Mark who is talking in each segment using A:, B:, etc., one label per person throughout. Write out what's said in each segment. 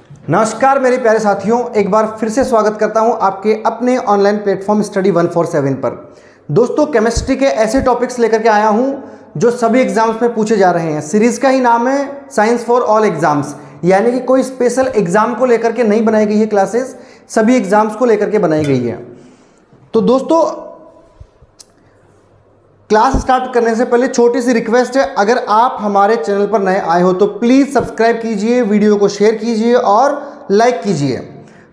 A: नमस्कार मेरे प्यारे साथियों, एक बार फिर से स्वागत करता हूं आपके अपने ऑनलाइन प्लेटफॉर्म स्टडी 147 पर। दोस्तों, केमिस्ट्री के ऐसे टॉपिक्स लेकर के आया हूं जो सभी एग्जाम्स में पूछे जा रहे हैं। सीरीज का ही नाम है साइंस फॉर ऑल एग्जाम्स, यानी कि कोई स्पेशल एग्जाम को लेकर के नहीं बनाई गई है क्लासेस, सभी एग्जाम्स को लेकर के बनाई गई है। तो दोस्तों, क्लास स्टार्ट करने से पहले छोटी सी रिक्वेस्ट है, अगर आप हमारे चैनल पर नए आए हो तो प्लीज़ सब्सक्राइब कीजिए, वीडियो को शेयर कीजिए और लाइक कीजिए।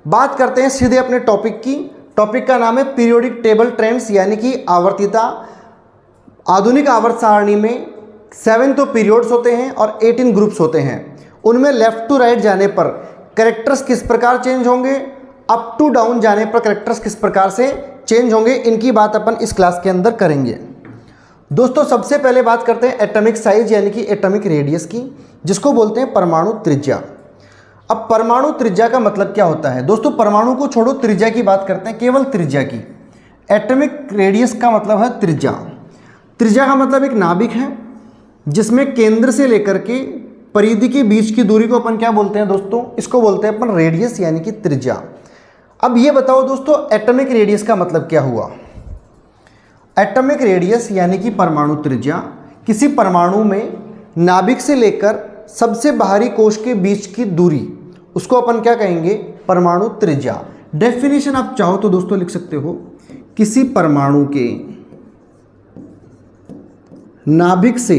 A: बात करते हैं सीधे अपने टॉपिक की। टॉपिक का नाम है पीरियोडिक टेबल ट्रेंड्स, यानी कि आवर्तीता। आधुनिक आवर्त सारणी में 7 तो पीरियड्स होते हैं और 18 ग्रुप्स होते हैं। उनमें लेफ्ट टू राइट जाने पर कैरेक्टर्स किस प्रकार चेंज होंगे, अप टू डाउन जाने पर कैरेक्टर्स किस प्रकार से चेंज होंगे, इनकी बात अपन इस क्लास के अंदर करेंगे। दोस्तों, सबसे पहले बात करते हैं एटॉमिक साइज यानी कि एटॉमिक रेडियस की, जिसको बोलते हैं परमाणु त्रिज्या। अब परमाणु त्रिज्या का मतलब क्या होता है? दोस्तों, परमाणु को छोड़ो, त्रिज्या की बात करते हैं, केवल त्रिज्या की। एटॉमिक रेडियस का मतलब है त्रिज्या। त्रिज्या का मतलब एक नाभिक है जिसमें केंद्र से लेकर के परिधि के बीच की दूरी को अपन क्या बोलते हैं दोस्तों? इसको बोलते हैं अपन रेडियस यानी कि त्रिज्या। अब ये बताओ दोस्तों, एटॉमिक रेडियस का मतलब क्या हुआ? एटॉमिक रेडियस यानी कि परमाणु त्रिज्या किसी परमाणु में नाभिक से लेकर सबसे बाहरी कोश के बीच की दूरी, उसको अपन क्या कहेंगे? परमाणु त्रिज्या। डेफिनेशन आप चाहो तो दोस्तों लिख सकते हो, किसी परमाणु के नाभिक से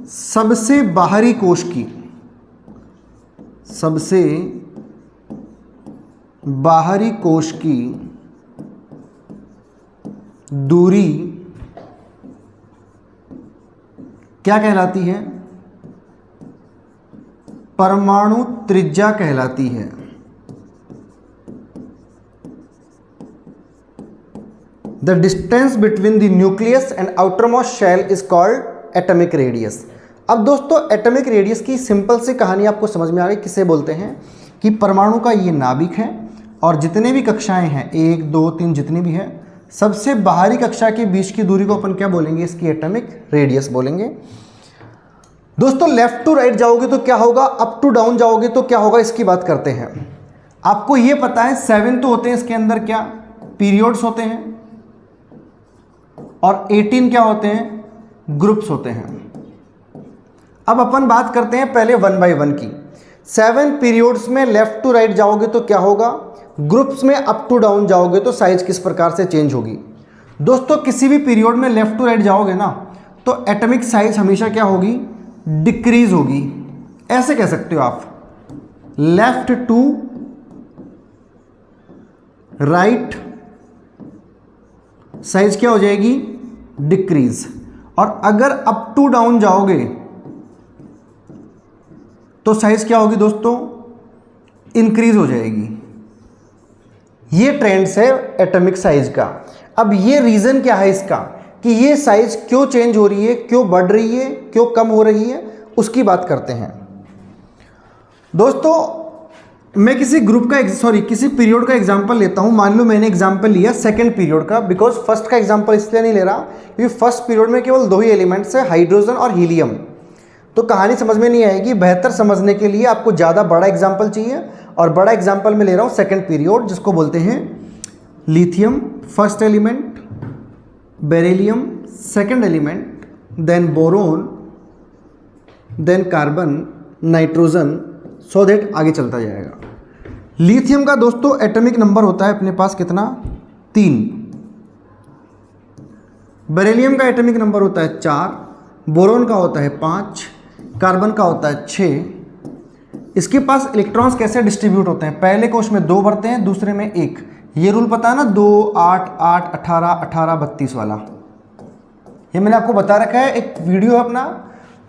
A: सबसे बाहरी कोश की, सबसे बाहरी कोश की दूरी क्या कहलाती है? परमाणु त्रिज्या कहलाती है। The distance between the nucleus and outermost shell is called atomic radius. अब दोस्तों, एटॉमिक रेडियस की सिंपल सी कहानी आपको समझ में आ गई। किसे बोलते हैं कि परमाणु का ये नाभिक है और जितने भी कक्षाएं हैं, 1 2 3 जितनी भी हैं, सबसे बाहरी कक्षा के बीच की दूरी को अपन क्या बोलेंगे? इसकी एटॉमिक रेडियस बोलेंगे। दोस्तों, लेफ्ट टू राइट जाओगे तो क्या होगा, अप टू डाउन जाओगे तो क्या होगा, इसकी बात करते हैं। आपको ये पता है 7 तो होते हैं इसके अंदर क्या? पीरियड्स होते हैं, और 18 क्या होते हैं? ग्रुप्स होते हैं। अब अपन बात करते हैं पहले 1 बाय 1 की। 7 पीरियड्स में लेफ्ट टू राइट जाओगे तो क्या होगा? ग्रुप्स में अप टू डाउन जाओगे तो साइज किस प्रकार से चेंज होगी? दोस्तों, किसी भी पीरियड में लेफ्ट टू राइट जाओगे ना तो एटॉमिक साइज हमेशा क्या होगी? डिक्रीज होगी। ऐसे कह सकते हो आप, लेफ्ट टू राइट साइज क्या हो जाएगी? डिक्रीज। और अगर अप टू डाउन जाओगे तो साइज क्या होगी दोस्तों? इंक्रीज हो जाएगी। ये ट्रेंड्स है एटॉमिक साइज का। अब ये रीजन क्या है इसका कि ये साइज क्यों चेंज हो रही है, क्यों बढ़ रही है, क्यों कम हो रही है, उसकी बात करते हैं। दोस्तों, मैं किसी पीरियड का एग्जांपल लेता हूं। मान लो मैंने एग्जांपल लिया सेकंड पीरियड का, बिकॉज फर्स्ट का एग्जांपल इसलिए नहीं ले रहा क्योंकि फर्स्ट पीरियड में केवल 2 ही एलिमेंट्स है, हाइड्रोजन और हीलियम। तो कहानी समझ में नहीं आएगी। बेहतर समझने के लिए आपको ज़्यादा बड़ा एग्जाम्पल चाहिए, और बड़ा एग्जाम्पल मैं ले रहा हूँ सेकंड पीरियड, जिसको बोलते हैं lithium first element, beryllium second element, then boron, then carbon, nitrogen, so that आगे चलता जाएगा। लिथियम का दोस्तों एटॉमिक नंबर होता है अपने पास कितना? 3। बेरिलियम का एटॉमिक नंबर होता है 4, बोरोन का होता है 5, कार्बन का होता है 6। इसके पास इलेक्ट्रॉन्स कैसे डिस्ट्रीब्यूट होते हैं? पहले कोश में 2 भरते हैं, दूसरे में 1। ये रूल पता है ना, 2 8 8 18 18 32 वाला। ये मैंने आपको बता रखा है, एक वीडियो है अपना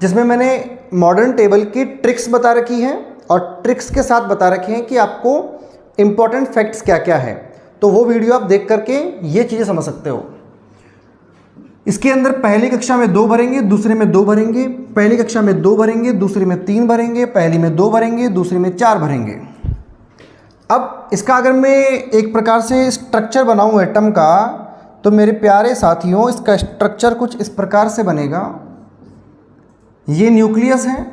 A: जिसमें मैंने मॉडर्न टेबल की ट्रिक्स बता रखी है और ट्रिक्स के साथ बता रखे हैं कि आपको इंपॉर्टेंट फैक्ट्स क्या क्या है। तो वो वीडियो आप देख करके ये चीज़ें समझ सकते हो। इसके अंदर पहली कक्षा में 2 भरेंगे, दूसरे में 2 भरेंगे, पहली कक्षा में 2 भरेंगे, दूसरे में 3 भरेंगे, पहली में 2 भरेंगे, दूसरे में 4 भरेंगे। अब इसका अगर मैं एक प्रकार से स्ट्रक्चर बनाऊं एटम का, तो मेरे प्यारे साथियों इसका स्ट्रक्चर कुछ इस प्रकार से बनेगा। ये न्यूक्लियस है,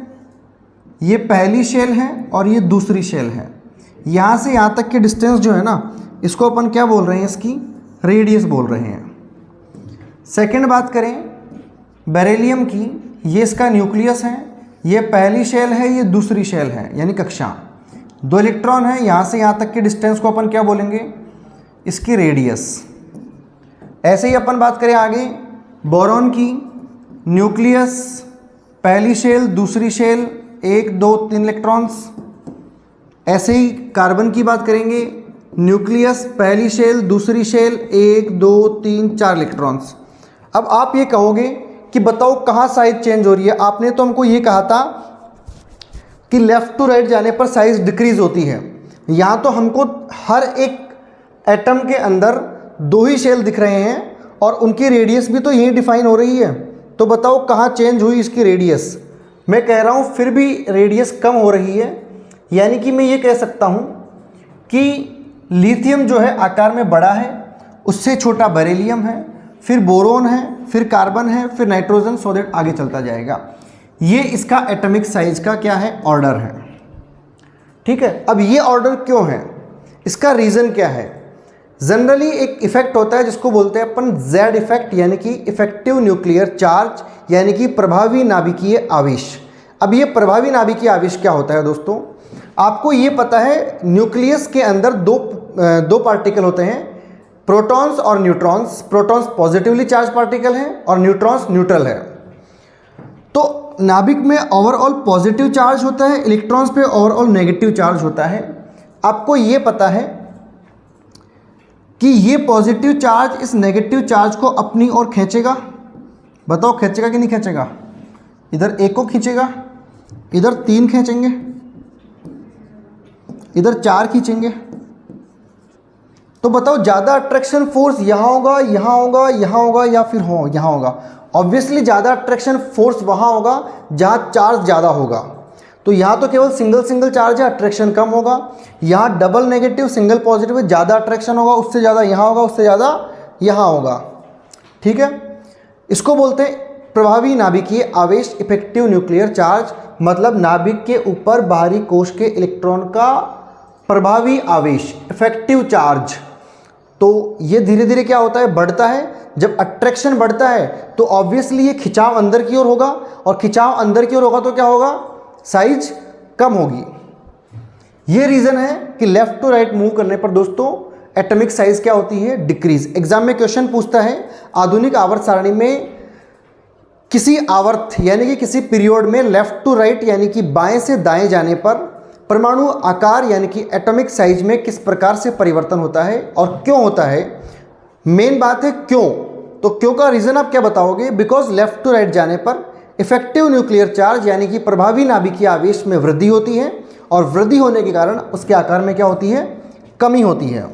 A: ये पहली शेल है और ये दूसरी शेल है। यहाँ से यहाँ तक के डिस्टेंस जो है ना, इसको अपन क्या बोल रहे हैं, इसकी रेडियस बोल रहे हैं। सेकंड बात करें बेरिलियम की, ये इसका न्यूक्लियस है, ये पहली शेल है, ये दूसरी शेल है, यानी कक्षा। 2 इलेक्ट्रॉन है, यहाँ से यहाँ तक के डिस्टेंस को अपन क्या बोलेंगे, इसकी रेडियस। ऐसे ही अपन बात करें आगे बोरॉन की, न्यूक्लियस, पहली शेल, दूसरी शेल, 1 2 3 इलेक्ट्रॉन्स। ऐसे ही कार्बन की बात करेंगे, न्यूक्लियस, पहली शेल, दूसरी शेल, 1 2 3 4 इलेक्ट्रॉन्स। अब आप ये कहोगे कि बताओ कहाँ साइज चेंज हो रही है। आपने तो हमको ये कहा था कि लेफ़्ट टू राइट जाने पर साइज डिक्रीज होती है। यहाँ तो हमको हर एक एटम के अंदर 2 ही शेल दिख रहे हैं और उनकी रेडियस भी तो यही डिफाइन हो रही है। तो बताओ कहाँ चेंज हुई इसकी रेडियस। मैं कह रहा हूँ फिर भी रेडियस कम हो रही है, यानी कि मैं ये कह सकता हूँ कि लिथियम जो है आकार में बड़ा है, उससे छोटा बेरिलियम है, फिर बोरोन है, फिर कार्बन है, फिर नाइट्रोजन, सो दैट आगे चलता जाएगा। ये इसका एटॉमिक साइज का क्या है, ऑर्डर है। ठीक है, अब ये ऑर्डर क्यों है, इसका रीज़न क्या है। जनरली एक इफेक्ट होता है जिसको बोलते हैं अपन जेड इफेक्ट, यानी कि इफेक्टिव न्यूक्लियर चार्ज, यानी कि प्रभावी नाभिकीय आवेश। अब ये प्रभावी नाभिकीय आवेश क्या होता है दोस्तों, आपको ये पता है न्यूक्लियस के अंदर दो पार्टिकल होते हैं, प्रोटॉन्स और neutrons. Protons positively charge particle हैं और न्यूट्रॉन्स न्यूट्रल है। तो नाभिक में ओवरऑल पॉजिटिव चार्ज होता है, इलेक्ट्रॉन्स पे ओवरऑल नेगेटिव चार्ज होता है। आपको ये पता है कि ये पॉजिटिव चार्ज इस नेगेटिव चार्ज को अपनी ओर खींचेगा। बताओ खींचेगा कि नहीं खींचेगा। इधर 1 को खींचेगा, इधर 3 खींचेंगे, इधर 4 खींचेंगे। तो बताओ ज़्यादा अट्रैक्शन फोर्स यहाँ होगा, यहाँ होगा, यहाँ होगा या फिर यहाँ होगा। ऑब्वियसली ज़्यादा अट्रैक्शन फोर्स वहाँ होगा जहाँ चार्ज ज़्यादा होगा। तो यहाँ तो केवल सिंगल चार्ज है, अट्रैक्शन कम होगा। यहाँ डबल नेगेटिव सिंगल पॉजिटिव है, ज़्यादा अट्रैक्शन होगा, उससे ज़्यादा यहाँ होगा, उससे ज़्यादा यहाँ होगा। ठीक है, इसको बोलते हैं प्रभावी नाभिकीय आवेश, इफेक्टिव न्यूक्लियर चार्ज। मतलब नाभिक के ऊपर बाहरी कोश के इलेक्ट्रॉन का प्रभावी आवेश, इफेक्टिव चार्ज। तो ये धीरे धीरे क्या होता है, बढ़ता है। जब अट्रैक्शन बढ़ता है तो ऑब्वियसली ये खिंचाव अंदर की ओर होगा, और खिंचाव अंदर की ओर होगा तो क्या होगा, साइज कम होगी। ये रीज़न है कि लेफ्ट टू राइट मूव करने पर दोस्तों एटॉमिक साइज क्या होती है, डिक्रीज। एग्जाम में क्वेश्चन पूछता है आधुनिक आवर्त सारणी में किसी आवर्त यानी कि किसी पीरियड में लेफ्ट टू राइट यानी कि बाएं से दाएं जाने पर परमाणु आकार यानी कि एटॉमिक साइज में किस प्रकार से परिवर्तन होता है और क्यों होता है। मेन बात है क्यों। तो क्यों का रीज़न आप क्या बताओगे, बिकॉज लेफ्ट टू राइट जाने पर इफेक्टिव न्यूक्लियर चार्ज यानी कि प्रभावी नाभिकीय आवेश में वृद्धि होती है, और वृद्धि होने के कारण उसके आकार में क्या होती है, कमी होती है।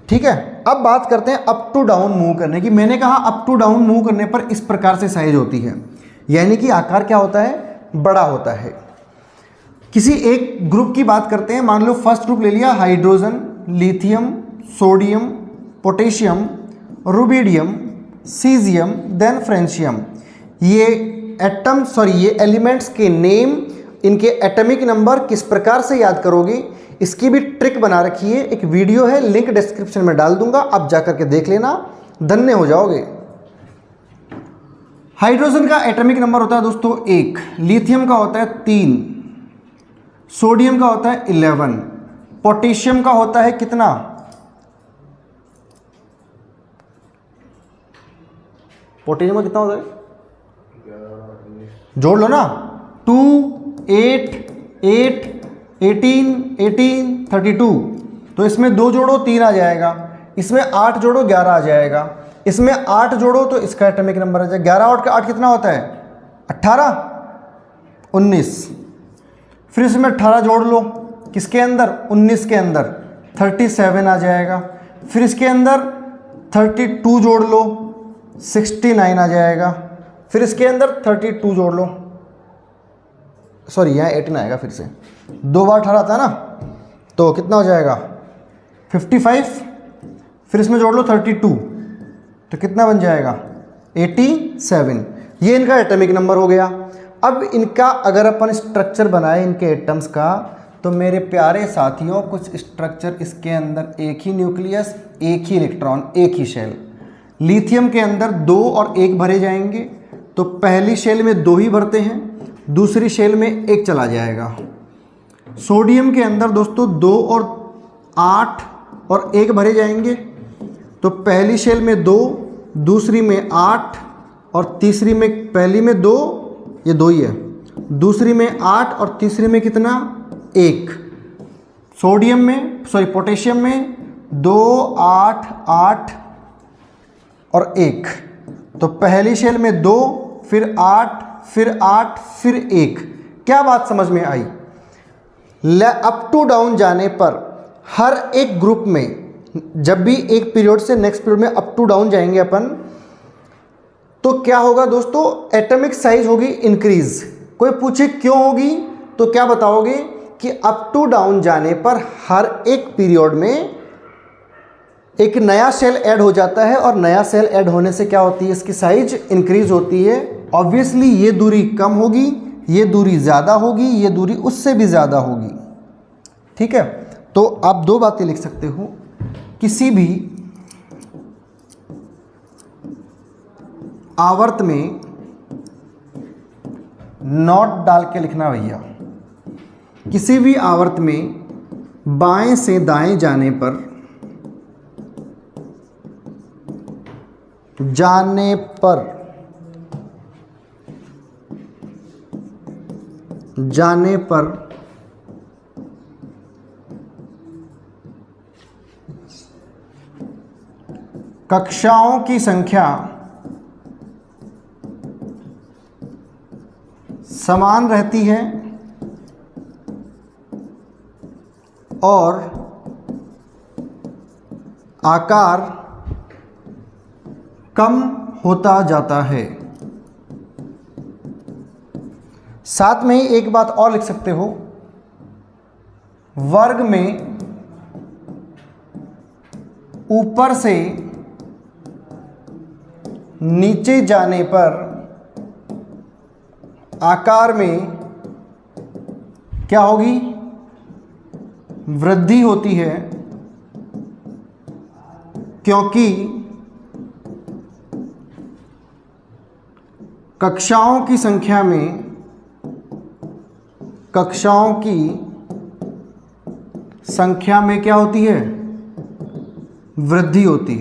A: ठीक है, अब बात करते हैं अप टू डाउन मूव करने की। मैंने कहा अप टू डाउन मूव करने पर इस प्रकार से साइज होती है, यानी कि आकार क्या होता है, बड़ा होता है। किसी एक ग्रुप की बात करते हैं, मान लो फर्स्ट ग्रुप ले लिया, hydrogen, lithium, sodium, potassium, rubidium, caesium, then francium. ये ये एलिमेंट्स के नेम, इनके एटॉमिक नंबर किस प्रकार से याद करोगे, इसकी भी ट्रिक बना रखी है। एक वीडियो है, लिंक डिस्क्रिप्शन में डाल दूंगा, आप जाकर के देख लेना, धन्य हो जाओगे। हाइड्रोजन का एटॉमिक नंबर होता है दोस्तों 1, लिथियम का होता है 3, सोडियम का होता है 11, पोटेशियम का होता है कितना, पोटेशियम का कितना होता है, जोड़ लो ना, 2, 8, 8, 18, 18, 32। तो इसमें 2 जोड़ो 3 आ जाएगा, इसमें 8 जोड़ो 11 आ जाएगा, इसमें 8 जोड़ो तो इसका एटॉमिक नंबर आ जाएगा। 11 और 8 कितना होता है, 18, 19। फिर इसमें 18 जोड़ लो, किसके अंदर, 19 के अंदर, 37 आ जाएगा। फिर इसके अंदर 32 जोड़ लो, 69 आ जाएगा। फिर इसके अंदर 32 जोड़ लो, सॉरी यहाँ 18 आएगा, फिर से 2 बार 18 था ना, तो कितना हो जाएगा 55। फिर इसमें जोड़ लो 32, तो कितना बन जाएगा 87, ये इनका एटॉमिक नंबर हो गया। अब इनका अगर अपन स्ट्रक्चर बनाए इनके एटम्स का, तो मेरे प्यारे साथियों कुछ स्ट्रक्चर इसके अंदर, एक ही न्यूक्लियस, एक ही इलेक्ट्रॉन, एक ही शेल। लिथियम के अंदर 2 और 1 भरे जाएंगे, तो पहली शेल में 2 ही भरते हैं, दूसरी शेल में 1 चला जाएगा। सोडियम के अंदर दोस्तों 2 और 8 और 1 भरे जाएंगे, तो पहली शेल में 2, दूसरी में 8 और तीसरी में, पहली में 2, ये 2 ही है, दूसरी में 8 और तीसरी में कितना, 1। सोडियम में, सॉरी पोटेशियम में 2, 8, 8 और 1, तो पहली शेल में 2, फिर 8, फिर 8, फिर 1। क्या बात समझ में आई? अप टू डाउन जाने पर हर एक ग्रुप में, जब भी एक पीरियड से नेक्स्ट पीरियड में अप टू डाउन जाएंगे अपन, तो क्या होगा दोस्तों, एटॉमिक साइज होगी इंक्रीज। कोई पूछे क्यों होगी, तो क्या बताओगे कि अप टू डाउन जाने पर हर एक पीरियड में एक नया सेल ऐड हो जाता है, और नया सेल ऐड होने से क्या होती है, इसकी साइज इंक्रीज होती है। ऑब्वियसली ये दूरी कम होगी, ये दूरी ज़्यादा होगी, ये दूरी उससे भी ज़्यादा होगी। ठीक है, तो आप 2 बातें लिख सकते हो, किसी भी आवर्त में नॉट डाल के लिखना भैया। किसी भी आवर्त में बाएं से दाएं जाने पर कक्षाओं की संख्या समान रहती है और आकार कम होता जाता है। साथ में ही एक बात और लिख सकते हो, वर्ग में ऊपर से नीचे जाने पर आकार में क्या होगी, वृद्धि होती है, क्योंकि कक्षाओं की संख्या में क्या होती है, वृद्धि होती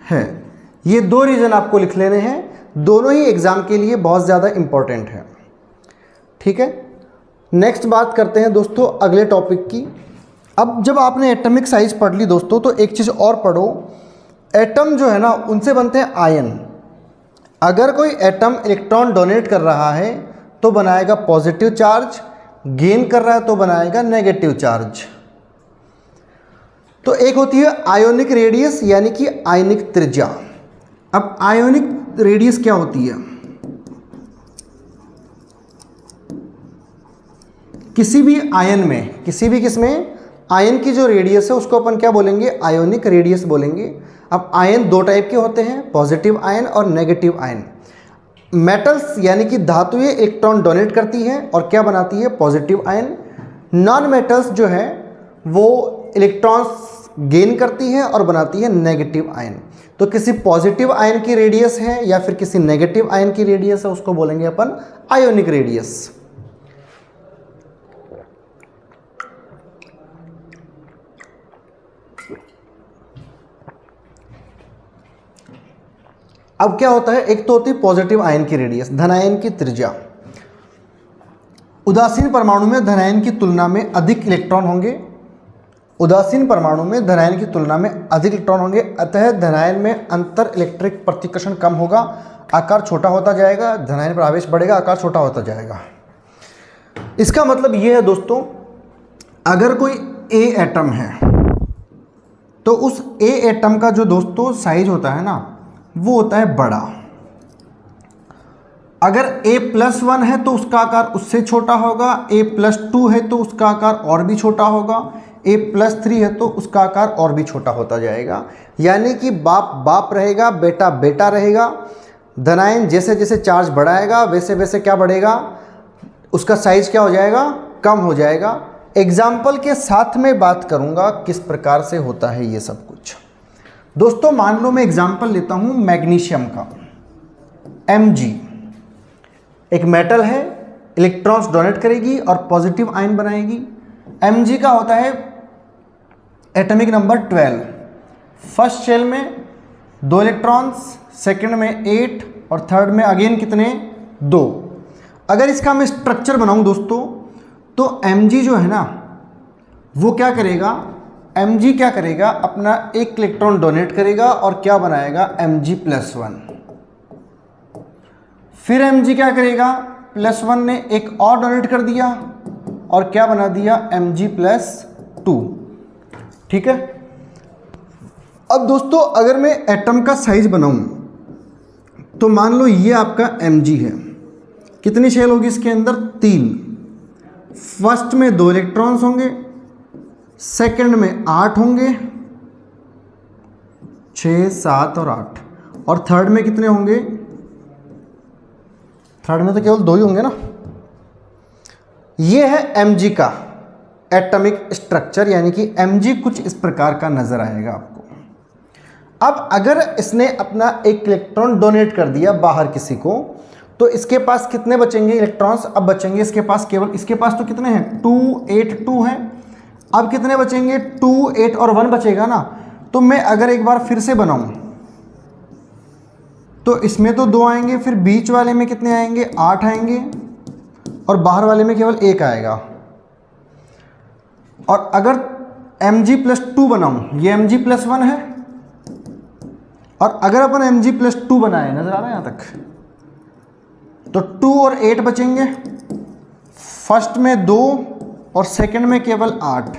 A: है। ये 2 रीजन आपको लिख लेने हैं, दोनों ही एग्जाम के लिए बहुत ज़्यादा इंपॉर्टेंट है। ठीक है, नेक्स्ट बात करते हैं दोस्तों अगले टॉपिक की। अब जब आपने एटॉमिक साइज पढ़ ली दोस्तों, तो एक चीज़ और पढ़ो, एटम जो है ना उनसे बनते हैं आयन। अगर कोई एटम इलेक्ट्रॉन डोनेट कर रहा है तो बनाएगा पॉजिटिव चार्ज, गेन कर रहा है तो बनाएगा नेगेटिव चार्ज। तो एक होती है आयोनिक रेडियस यानी कि आयनिक त्रिज्या। अब आयोनिक रेडियस क्या होती है, किसी भी आयन में, किसी भी किसमें, आयन की जो रेडियस है उसको अपन क्या बोलेंगे, आयोनिक रेडियस बोलेंगे। अब आयन 2 टाइप के होते हैं, पॉजिटिव आयन और नेगेटिव आयन। मेटल्स यानी कि धातुएं इलेक्ट्रॉन डोनेट करती हैं और क्या बनाती है, पॉजिटिव आयन। नॉन मेटल्स जो है वो इलेक्ट्रॉन्स गेन करती है और बनाती है नेगेटिव आयन। तो किसी पॉजिटिव आयन की रेडियस है या फिर किसी नेगेटिव आयन की रेडियस है, उसको बोलेंगे अपन आयोनिक रेडियस। अब क्या होता है, एक तो होती है पॉजिटिव आयन की रेडियस, धनायन की त्रिज्या। उदासीन परमाणु में धनायन की तुलना में अधिक इलेक्ट्रॉन होंगे, उदासीन परमाणु में धनायन की तुलना में अधिक इलेक्ट्रॉन होंगे, अतः धनायन में अंतर इलेक्ट्रिक प्रतिकर्षण कम होगा, आकार छोटा होता जाएगा, धनायन पर आवेश बढ़ेगा, आकार छोटा होता जाएगा। इसका मतलब ये है दोस्तों, अगर कोई ए एटम है तो उस ए एटम का जो दोस्तों साइज होता है ना, वो होता है बड़ा। अगर A+1 है तो उसका आकार उससे छोटा होगा, A+2 है तो उसका आकार और भी छोटा होगा, A+3 है तो उसका आकार और भी छोटा होता जाएगा। यानी कि बाप बाप रहेगा, बेटा बेटा रहेगा। धनायन जैसे जैसे चार्ज बढ़ाएगा वैसे वैसे क्या बढ़ेगा, उसका साइज क्या हो जाएगा, कम हो जाएगा। एग्जाम्पल के साथ में बात करूंगा किस प्रकार से होता है ये सब कुछ। दोस्तों मान लो मैं एग्जाम्पल लेता हूं मैग्नीशियम का। Mg एक मेटल है, इलेक्ट्रॉन्स डोनेट करेगी और पॉजिटिव आयन बनाएगी। Mg का होता है एटॉमिक नंबर 12। फर्स्ट शेल में 2 इलेक्ट्रॉन्स, सेकंड में 8 और थर्ड में अगेन कितने, 2। अगर इसका मैं स्ट्रक्चर बनाऊं दोस्तों तो Mg जो है ना वो क्या करेगा, Mg क्या करेगा, अपना एक इलेक्ट्रॉन डोनेट करेगा और क्या बनाएगा, Mg+1। फिर Mg क्या करेगा, +1 ने एक और डोनेट कर दिया और क्या बना दिया, Mg+2। ठीक है। अब दोस्तों अगर मैं एटम का साइज बनाऊं तो मान लो ये आपका Mg है। कितनी शेल होगी इसके अंदर, 3। फर्स्ट में 2 इलेक्ट्रॉन्स होंगे, सेकंड में 8 होंगे, 6, 7 और 8, और थर्ड में कितने होंगे, थर्ड में तो केवल 2 ही होंगे ना। ये है Mg का एटॉमिक स्ट्रक्चर, यानी कि Mg कुछ इस प्रकार का नजर आएगा आपको। अब अगर इसने अपना एक इलेक्ट्रॉन डोनेट कर दिया बाहर किसी को, तो इसके पास कितने बचेंगे इलेक्ट्रॉन्स, अब बचेंगे इसके पास केवल, इसके पास तो कितने हैं, 2, 8, 2 हैं। अब कितने बचेंगे, 2, 8 और 1 बचेगा ना। तो मैं अगर एक बार फिर से बनाऊं तो इसमें तो 2 आएंगे, फिर बीच वाले में कितने आएंगे, 8 आएंगे, और बाहर वाले में केवल 1 आएगा। और अगर Mg+2 बनाऊं, ये Mg+1 है, और अगर अपन Mg+2 बनाए, नजर आ रहा है यहां तक, तो 2 और 8 बचेंगे, फर्स्ट में 2 और सेकंड में केवल 8।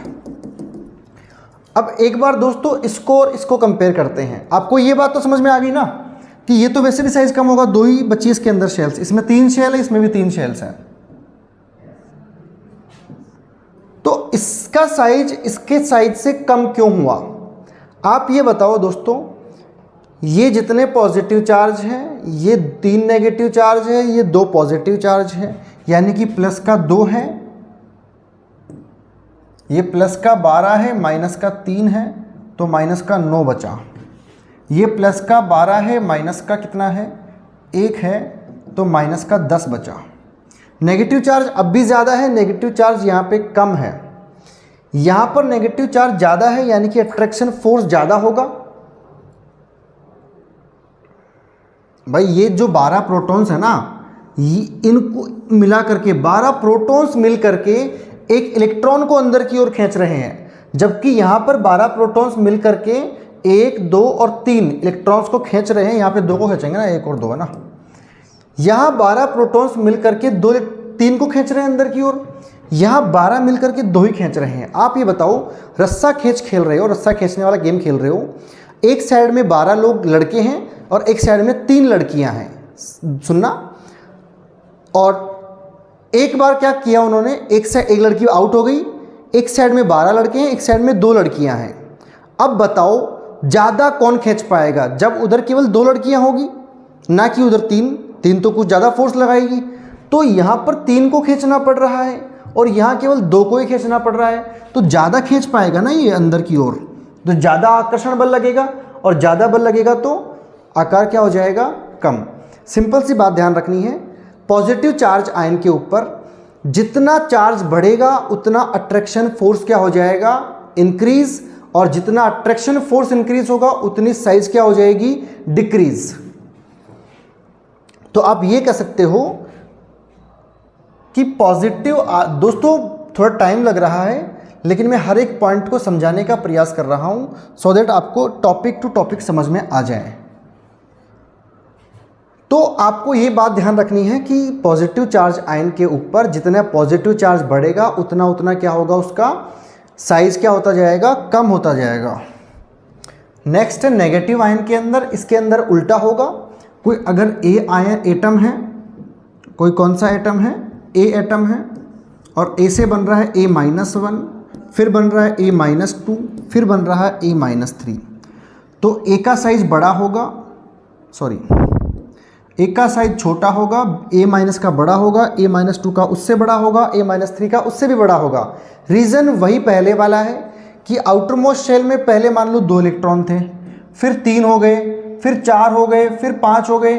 A: अब एक बार दोस्तों इसको और इसको कंपेयर करते हैं। आपको ये बात तो समझ में आ गई ना कि ये तो वैसे भी साइज कम होगा, 2 ही बची इसके अंदर शेल्स, इसमें 3 शेल है, इसमें भी 3 शेल्स हैं। तो इसका साइज इसके साइज से कम क्यों हुआ, आप ये बताओ दोस्तों। ये जितने पॉजिटिव चार्ज हैं, ये 3 नेगेटिव चार्ज है, ये 2 पॉजिटिव चार्ज है, यानी कि प्लस का 2 है, ये प्लस का 12 है, माइनस का 3 है, तो माइनस का 9 बचा। ये प्लस का 12 है, माइनस का कितना है, 1 है, तो माइनस का 10 बचा। नेगेटिव चार्ज अब भी ज़्यादा है, नेगेटिव चार्ज यहाँ पे कम है। यहाँ पर नेगेटिव चार्ज ज़्यादा है, यानी कि अट्रैक्शन फोर्स ज़्यादा होगा। भाई ये जो 12 प्रोटॉन्स है ना, इनको मिला करके 12 प्रोटॉन्स मिल करके एक इलेक्ट्रॉन को अंदर की ओर खींच रहे हैं, जबकि यहाँ पर 12 प्रोटॉन्स मिल करके 1, 2 और 3 इलेक्ट्रॉन्स को खींच रहे हैं। यहाँ पे 2 को खींचेंगे ना, 1 और 2 है ना। यहाँ 12 प्रोटॉन्स मिल करके 3 को खींच रहे हैं अंदर की ओर, यहाँ 12 मिल करके 2 ही खींच रहे हैं। आप ये बताओ, रस्सा खींच खेल रहे हो, रस्सा खींचने वाला गेम खेल रहे हो, एक साइड में 12 लोग लड़के हैं और एक साइड में 3 लड़कियां हैं, सुनना। और एक बार क्या किया उन्होंने, एक लड़की आउट हो गई, एक साइड में 12 लड़के हैं, एक साइड में 2 लड़कियां हैं। अब बताओ ज़्यादा कौन खींच पाएगा, जब उधर केवल 2 लड़कियां होगी ना कि उधर 3 तो कुछ ज़्यादा फोर्स लगाएगी। तो यहाँ पर 3 को खींचना पड़ रहा है और यहाँ केवल 2 को ही खींचना पड़ रहा है, तो ज़्यादा खींच पाएगा ना ये अंदर की ओर, तो ज़्यादा आकर्षण बल लगेगा, और ज़्यादा बल लगेगा तो आकार क्या हो जाएगा, कम। सिंपल सी बात ध्यान रखनी है, पॉजिटिव चार्ज आयन के ऊपर जितना चार्ज बढ़ेगा उतना अट्रैक्शन फोर्स क्या हो जाएगा, इंक्रीज, और जितना अट्रैक्शन फोर्स इंक्रीज होगा उतनी साइज क्या हो जाएगी, डिक्रीज। तो आप ये कह सकते हो कि पॉजिटिव, दोस्तों थोड़ा टाइम लग रहा है लेकिन मैं हर एक पॉइंट को समझाने का प्रयास कर रहा हूं, सो दैट आपको टॉपिक टू टॉपिक समझ में आ जाए। तो आपको ये बात ध्यान रखनी है कि पॉजिटिव चार्ज आयन के ऊपर जितना पॉजिटिव चार्ज बढ़ेगा उतना उतना क्या होगा, उसका साइज क्या होता जाएगा, कम होता जाएगा। नेक्स्ट है नेगेटिव आयन के अंदर, इसके अंदर उल्टा होगा। कोई अगर ए आयन एटम है, कोई कौन सा एटम है, ए एटम है, और ए से बन रहा है A-1, फिर बन रहा है A-2, फिर बन रहा है A-3। तो ए का साइज बड़ा होगा, सॉरी ए का साइज छोटा होगा, ए माइनस का बड़ा होगा, ए माइनस 2 का उससे बड़ा होगा, ए माइनस 3 का उससे भी बड़ा होगा। रीज़न वही पहले वाला है कि आउटर मोस्ट शेल में पहले मान लो 2 इलेक्ट्रॉन थे, फिर 3 हो गए, फिर 4 हो गए, फिर 5 हो गए।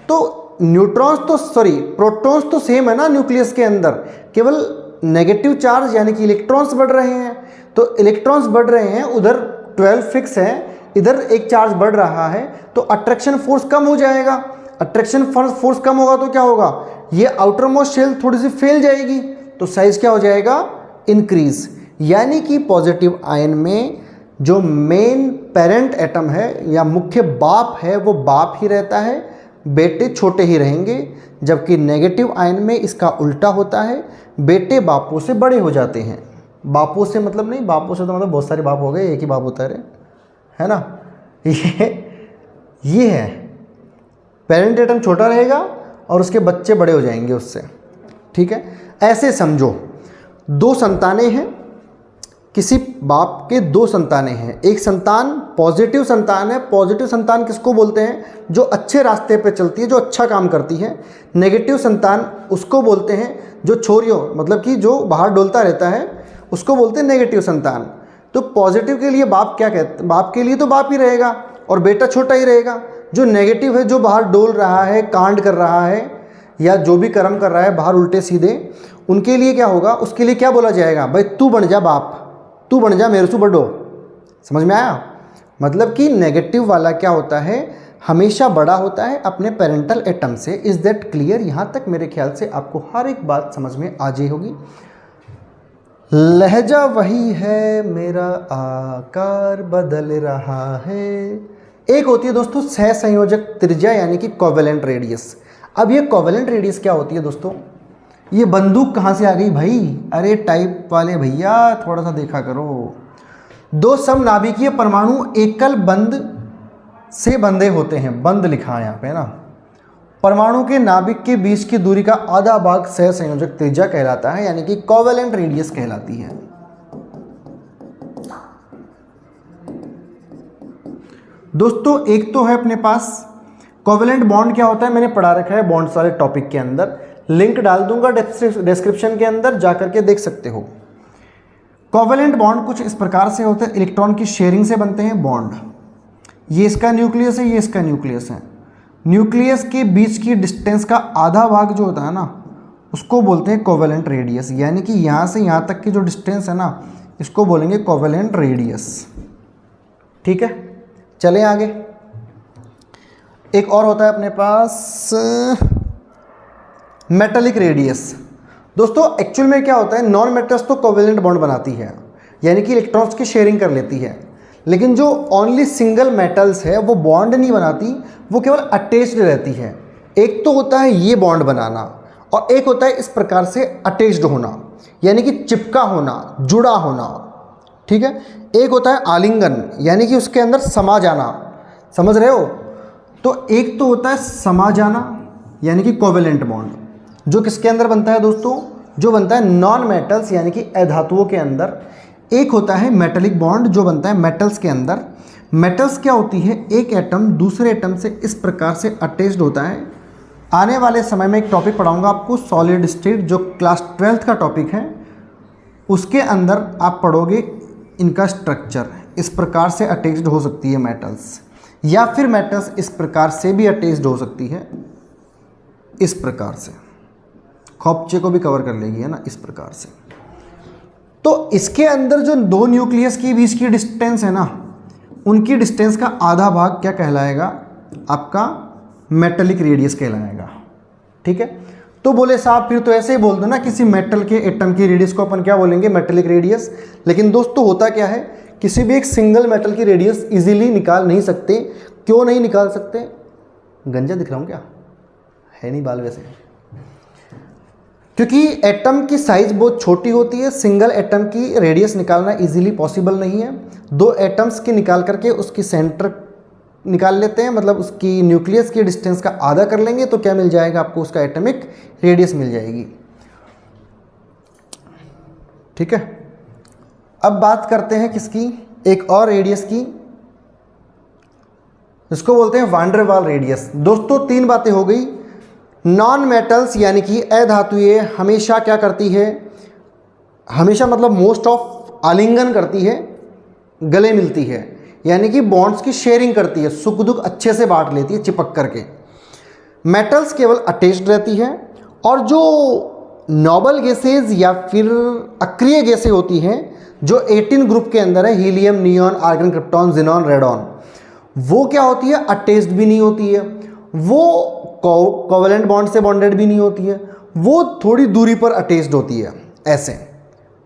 A: तो न्यूट्रॉन्स तो सॉरी प्रोटॉन्स तो सेम है ना न्यूक्लियस के अंदर, केवल नेगेटिव चार्ज यानी कि इलेक्ट्रॉन्स बढ़ रहे हैं। तो इलेक्ट्रॉन्स बढ़ रहे हैं, उधर 12 फिक्स है, इधर एक चार्ज बढ़ रहा है, तो अट्रैक्शन फोर्स कम हो जाएगा। अट्रैक्शन फोर्स कम होगा तो क्या होगा, ये आउटर मोस्ट शेल थोड़ी सी फैल जाएगी, तो साइज क्या हो जाएगा, इंक्रीज। यानी कि पॉजिटिव आयन में जो मेन पेरेंट एटम है या मुख्य बाप है वो बाप ही रहता है, बेटे छोटे ही रहेंगे। जबकि नेगेटिव आयन में इसका उल्टा होता है, बेटे बापों से बड़े हो जाते हैं। बापों से मतलब नहीं, बापों से तो मतलब बहुत सारे बाप हो गए, एक ही बाप होता है ना। ये है, पेरेंट एटम छोटा रहेगा और उसके बच्चे बड़े हो जाएंगे उससे। ठीक है, ऐसे समझो 2 संतानें हैं, किसी बाप के 2 संतानें हैं। एक संतान पॉजिटिव संतान है। पॉजिटिव संतान किसको बोलते हैं, जो अच्छे रास्ते पे चलती है, जो अच्छा काम करती है। नेगेटिव संतान उसको बोलते हैं जो छोरियों मतलब कि जो बाहर डोलता रहता है, उसको बोलते हैं नेगेटिव संतान। तो पॉजिटिव के लिए बाप क्या कहते हैं, बाप के लिए तो बाप ही रहेगा और बेटा छोटा ही रहेगा। जो नेगेटिव है, जो बाहर डोल रहा है, कांड कर रहा है या जो भी कर्म कर रहा है बाहर उल्टे सीधे, उनके लिए क्या होगा, उसके लिए क्या बोला जाएगा, भाई तू बन जा बाप, तू बन जा मेरे से बड़ो। समझ में आया। मतलब कि नेगेटिव वाला क्या होता है, हमेशा बड़ा होता है अपने पेरेंटल एटम से। Is that clear. यहाँ तक मेरे ख्याल से आपको हर एक बात समझ में आ जाए होगी। लहजा वही है, मेरा आकार बदल रहा है। एक होती है दोस्तों सहसंयोजक त्रिज्या यानी कि कोवेलेंट रेडियस। अब ये कोवेलेंट रेडियस क्या होती है दोस्तों, ये बंदूक कहाँ से आ गई भाई, अरे टाइप वाले भैया थोड़ा सा देखा करो। 2 समनाभिकीय परमाणु एकल बंध से बंधे होते हैं, बंध लिखा है यहाँ पे ना। परमाणु के नाभिक के बीच की दूरी का आधा भाग सहसंयोजक त्रिज्या कहलाता है, यानी कि कोवेलेंट रेडियस कहलाती है। दोस्तों एक तो है अपने पास कोवेलेंट बॉन्ड क्या होता है, मैंने पढ़ा रखा है बॉन्ड्स वाले टॉपिक के अंदर, लिंक डाल दूंगा डिस्क्रिप्शन के अंदर, जाकर के देख सकते हो। कोवेलेंट बॉन्ड कुछ इस प्रकार से होते हैं, इलेक्ट्रॉन की शेयरिंग से बनते हैं बॉन्ड। ये इसका न्यूक्लियस है, ये इसका न्यूक्लियस है। न्यूक्लियस के बीच की डिस्टेंस का आधा भाग जो होता है ना, उसको बोलते हैं कोवेलेंट रेडियस। यानी कि यहाँ से यहाँ तक की जो डिस्टेंस है ना, इसको बोलेंगे कोवेलेंट रेडियस। ठीक है, चलें आगे। एक और होता है अपने पास मेटालिक रेडियस। दोस्तों एक्चुअल में क्या होता है, नॉन मेटल्स तो कोवेलेंट बॉन्ड बनाती है, यानी कि इलेक्ट्रॉन्स की शेयरिंग कर लेती है। लेकिन जो ओनली सिंगल मेटल्स है वो बॉन्ड नहीं बनाती, वो केवल अटैच्ड रहती है। एक तो होता है ये बॉन्ड बनाना, और एक होता है इस प्रकार से अटैच्ड होना, यानी कि चिपका होना, जुड़ा होना। ठीक है, एक होता है आलिंगन, यानी कि उसके अंदर समा जाना। समझ रहे हो। तो एक तो होता है समा जाना यानी कि कोवेलेंट बॉन्ड, जो किसके अंदर बनता है दोस्तों, जो बनता है नॉन मेटल्स यानी कि अधातुओं के अंदर। एक होता है मेटालिक बॉन्ड जो बनता है मेटल्स के अंदर। मेटल्स क्या होती है, एक एटम दूसरे एटम से इस प्रकार से अटैच्ड होता है। आने वाले समय में एक टॉपिक पढ़ाऊंगा आपको सॉलिड स्टेट, जो क्लास 12th का टॉपिक है, उसके अंदर आप पढ़ोगे इनका स्ट्रक्चर। इस प्रकार से अटैच्ड हो सकती है मेटल्स, या फिर मेटल्स इस प्रकार से भी अटैच्ड हो सकती है, इस प्रकार से। खोपचे को भी कवर कर लेगी, है ना, इस प्रकार से। तो इसके अंदर जो 2 न्यूक्लियस के बीच की डिस्टेंस है ना, उनकी डिस्टेंस का आधा भाग क्या कहलाएगा, आपका मेटालिक रेडियस कहलाएगा। ठीक है, तो बोले साहब फिर तो ऐसे ही बोल दो ना, किसी मेटल के एटम की रेडियस को अपन क्या बोलेंगे, मेटालिक रेडियस। लेकिन दोस्तों होता क्या है, किसी भी एक सिंगल मेटल की रेडियस इजीली निकाल नहीं सकते। क्यों नहीं निकाल सकते, गंजा दिख रहा हूँ क्या, है नहीं बाल वैसे, क्योंकि एटम की साइज बहुत छोटी होती है। सिंगल एटम की रेडियस निकालना इजीली पॉसिबल नहीं है। 2 एटम्स की निकाल करके उसकी सेंटर निकाल लेते हैं, मतलब उसकी न्यूक्लियस की डिस्टेंस का आधा कर लेंगे तो क्या मिल जाएगा आपको, उसका एटॉमिक रेडियस मिल जाएगी। ठीक है, अब बात करते हैं किसकी, एक और रेडियस की, इसको बोलते हैं वान डेर वाल रेडियस। दोस्तों 3 बातें हो गई। नॉन मेटल्स यानी कि अधातुएं हमेशा क्या करती है, हमेशा मतलब मोस्ट ऑफ आलिंगन करती है, गले मिलती है, यानी कि बॉन्ड्स की शेयरिंग करती है, सुख दुख अच्छे से बांट लेती है चिपक करके। मेटल्स केवल अटैच्ड रहती है। और जो नोबल गैसेज या फिर अक्रिय गैसें होती हैं जो 18 ग्रुप के अंदर है, helium, neon, argon, krypton, xenon, radon, वो क्या होती है, अटैच्ड भी नहीं होती है, वो कोवेलेंट बॉन्ड से बॉन्डेड भी नहीं होती है, वो थोड़ी दूरी पर अटैच्ड होती है। ऐसे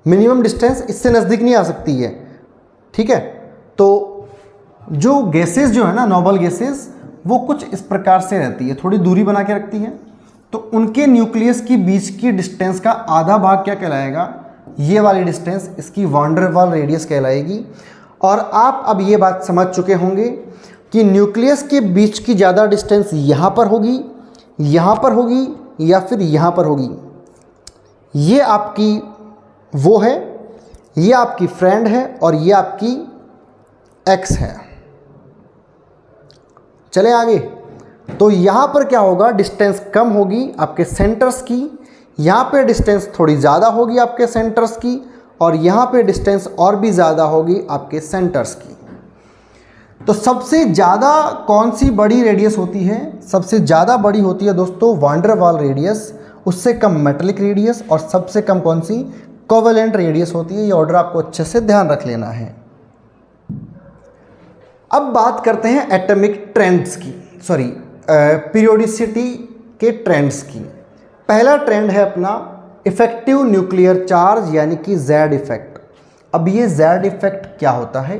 A: मिनिमम डिस्टेंस इससे नज़दीक नहीं आ सकती है, ठीक है। तो जो गैसेस जो है ना, नोबल गैसेस, वो कुछ इस प्रकार से रहती है, थोड़ी दूरी बना के रखती है। तो उनके न्यूक्लियस की बीच की डिस्टेंस का आधा भाग क्या कहलाएगा, ये वाली डिस्टेंस, इसकी वान डेर वाल रेडियस कहलाएगी। और आप अब ये बात समझ चुके होंगे कि न्यूक्लियस के बीच की ज़्यादा डिस्टेंस यहाँ पर होगी, यहाँ पर होगी, या फिर यहाँ पर होगी। ये आपकी वो है, ये आपकी फ्रेंड है, और ये आपकी एक्स है। चलें आगे। तो यहाँ पर क्या होगा, डिस्टेंस कम होगी आपके सेंटर्स की, यहाँ पे डिस्टेंस थोड़ी ज़्यादा होगी आपके सेंटर्स की, और यहाँ पे डिस्टेंस और भी ज़्यादा होगी आपके सेंटर्स की। तो सबसे ज़्यादा कौन सी बड़ी रेडियस होती है, सबसे ज़्यादा बड़ी होती है दोस्तों वान डेर वाल रेडियस, उससे कम मेटेलिक रेडियस, और सबसे कम कौन सी, कोवेलेंट रेडियस होती है। ये ऑर्डर आपको अच्छे से ध्यान रख लेना है। अब बात करते हैं एटॉमिक ट्रेंड्स की, सॉरी पीरियोडिसिटी के ट्रेंड्स की। पहला ट्रेंड है अपना इफेक्टिव न्यूक्लियर चार्ज, यानी कि जेड इफेक्ट। अब ये जेड इफेक्ट क्या होता है,